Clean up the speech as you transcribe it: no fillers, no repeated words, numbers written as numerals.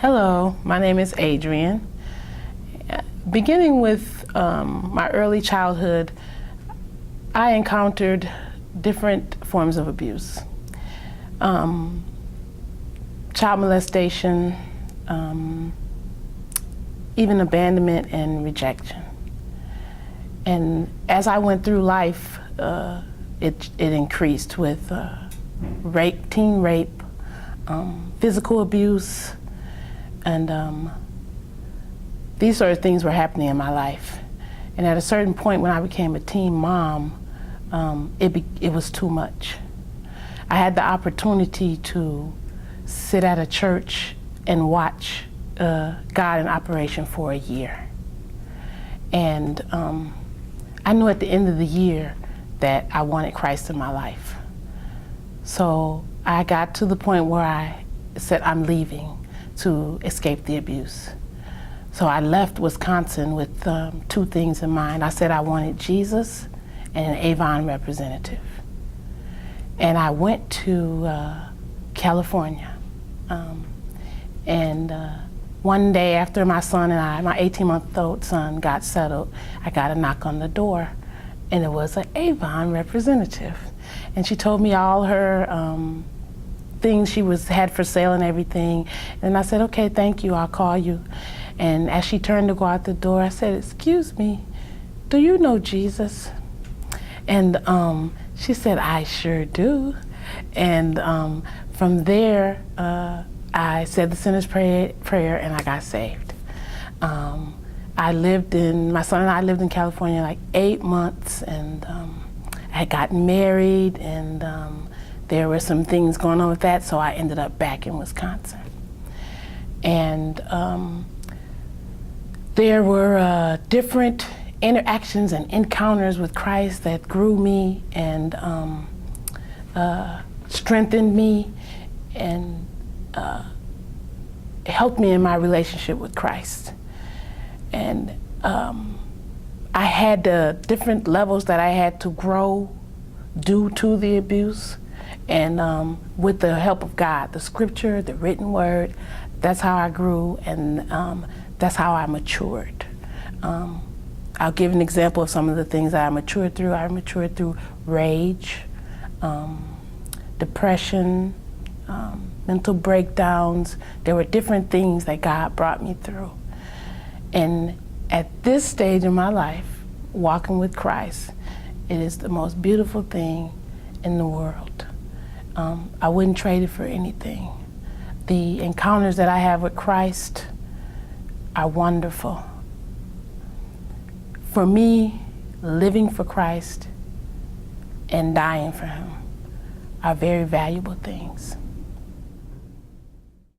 Hello, my name is Adrianne. Beginning with my early childhood, I encountered different forms of abuse. Child molestation, even abandonment and rejection. And as I went through life, it increased with rape, teen rape, physical abuse, and these sort of things were happening in my life. And at a certain point when I became a teen mom, it was too much. I had the opportunity to sit at a church and watch God in operation for a year. And I knew at the end of the year that I wanted Christ in my life. So I got to the point where I said, I'm leaving to escape the abuse. So I left Wisconsin with two things in mind. I said I wanted Jesus and an Avon Representative. And I went to California. One day after my son and I, my 18-month-old son, got settled, I got a knock on the door, and it was an Avon Representative. And she told me all her things she had for sale and everything. And I said, okay, thank you, I'll call you. And as she turned to go out the door, I said, excuse me, do you know Jesus? And she said, I sure do. And from there, I said the sinner's prayer and I got saved. My son and I lived in California like 8 months, and I had gotten married, and there were some things going on with that, so I ended up back in Wisconsin. And there were different interactions and encounters with Christ that grew me and strengthened me and helped me in my relationship with Christ. And I had different levels that I had to grow due to the abuse. And with the help of God, the scripture, the written word, that's how I grew, and that's how I matured. I'll give an example of some of the things that I matured through. I matured through rage, depression, mental breakdowns. There were different things that God brought me through. And at this stage in my life, walking with Christ, it is the most beautiful thing in the world. I wouldn't trade it for anything. The encounters that I have with Christ are wonderful. For me, living for Christ and dying for Him are very valuable things.